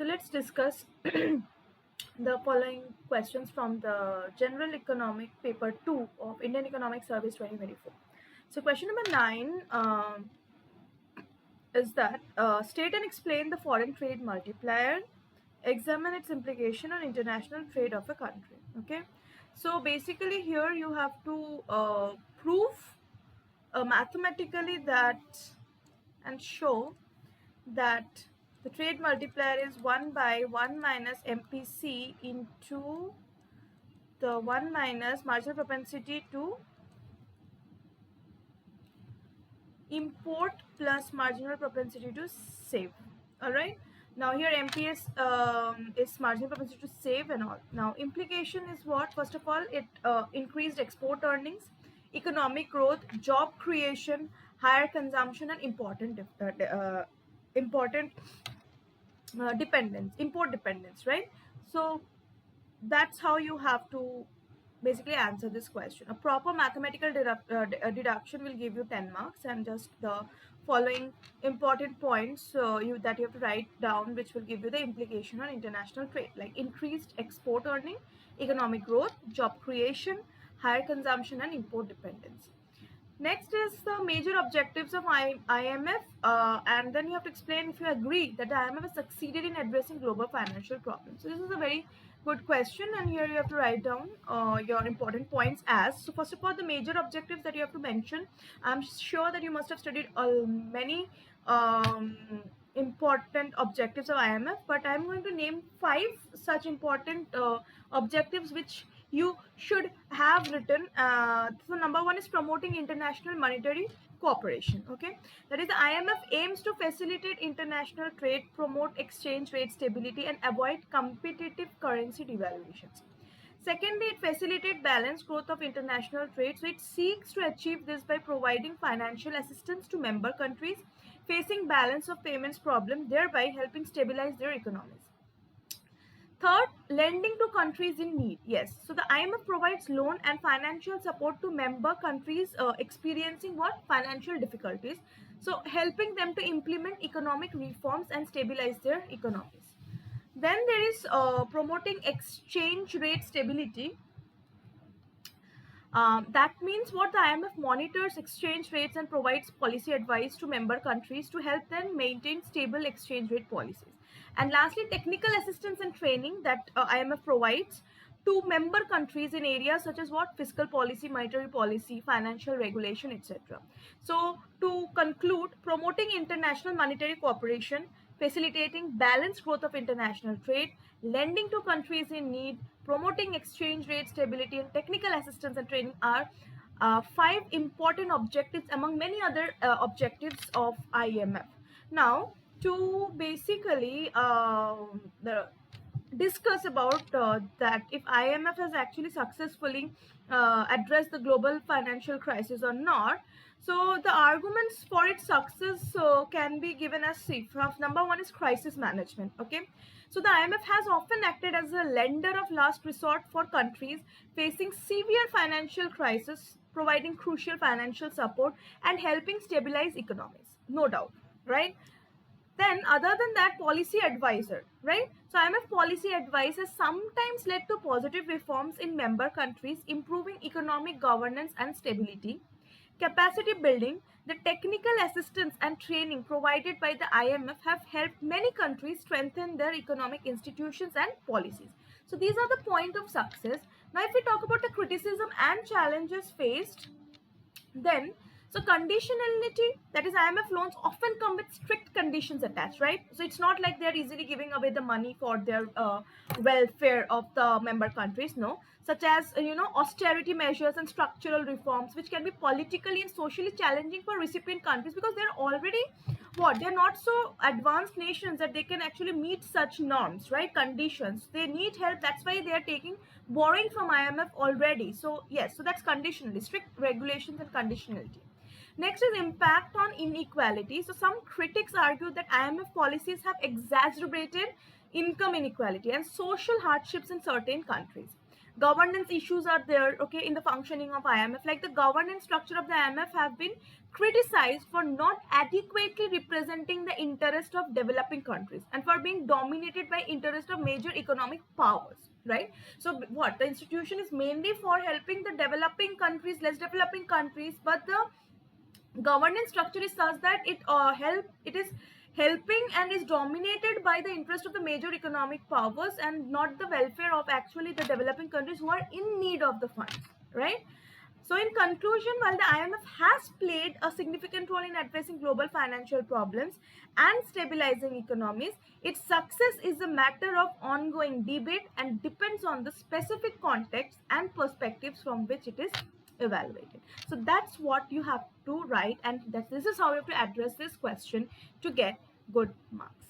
So let's discuss the following questions from the General Economic Paper 2 of Indian Economic Service 2024. So question number 9 is that state and explain the foreign trade multiplier, examine its implication on international trade of a country. Okay, so basically here you have to prove mathematically that and show that the trade multiplier is 1 by 1 minus MPC into the 1 minus marginal propensity to import plus marginal propensity to save. All right. Now here MPS is marginal propensity to save and all. Now implication is what? First of all, it increased export earnings, economic growth, job creation, higher consumption, and important dependence, import dependence, right? So that's how you have to basically answer this question. A proper mathematical deduction will give you 10 marks, and just the following important points that you have to write down, which will give you the implication on international trade, like increased export earning, economic growth, job creation, higher consumption, and import dependence. Next is the major objectives of IMF, and then you have to explain if you agree that the IMF has succeeded in addressing global financial problems. So this is a very good question, and here you have to write down your important points as. So first of all, the major objectives that you have to mention. I'm sure that you must have studied many important objectives of IMF, but I'm going to name 5 such important objectives which you should have written. So number 1 is promoting international monetary cooperation. Okay, that is, the IMF aims to facilitate international trade, promote exchange rate stability, and avoid competitive currency devaluations. Secondly, it facilitates balanced growth of international trade. So it seeks to achieve this by providing financial assistance to member countries facing balance of payments problem, thereby helping stabilize their economies. Third, lending to countries in need. Yes, so the IMF provides loan and financial support to member countries experiencing what? Financial difficulties. So helping them to implement economic reforms and stabilize their economies. Then there is promoting exchange rate stability. That means what? The IMF monitors exchange rates and provides policy advice to member countries to help them maintain stable exchange rate policies. And lastly, technical assistance and training that IMF provides to member countries in areas such as what? Fiscal policy, monetary policy, financial regulation, etc. So to conclude, promoting international monetary cooperation, facilitating balanced growth of international trade, lending to countries in need, promoting exchange rate stability, and technical assistance and training are 5 important objectives among many other objectives of IMF. Now, to basically discuss about that if IMF has actually successfully addressed the global financial crisis or not. So the arguments for its success can be given as see. Number 1 is crisis management. Okay, so the IMF has often acted as a lender of last resort for countries facing severe financial crisis, providing crucial financial support and helping stabilize economies. No doubt, right? Then other than that, policy advisor, right? So IMF policy advice has sometimes led to positive reforms in member countries, improving economic governance and stability. Capacity building, the technical assistance and training provided by the IMF have helped many countries strengthen their economic institutions and policies. So these are the point of success. Now if we talk about the criticism and challenges faced, then, so conditionality, that is IMF loans often come with strict conditions attached, right? So it's not like they're easily giving away the money for their welfare of the member countries, no. Such as, austerity measures and structural reforms, which can be politically and socially challenging for recipient countries because they're already what? They're not so advanced nations that they can actually meet such norms, right? Conditions. They need help. That's why they are taking borrowing from IMF already. So yes, so that's conditionality, strict regulations and conditionality. Next is impact on inequality. So some critics argue that IMF policies have exacerbated income inequality and social hardships in certain countries. governance issues are there, okay, in the functioning of IMF. Like the governance structure of the IMF have been criticized for not adequately representing the interest of developing countries and for being dominated by interest of major economic powers, right? So what the institution is mainly for helping the developing countries, less developing countries, but the governance structure is such that it is helping and is dominated by the interest of the major economic powers and not the welfare of actually the developing countries who are in need of the funds, right? So in conclusion, while the IMF has played a significant role in addressing global financial problems and stabilizing economies, its success is a matter of ongoing debate and depends on the specific context and perspectives from which it is evaluated. So that's what you have to write, and this is how you have to address this question to get good marks.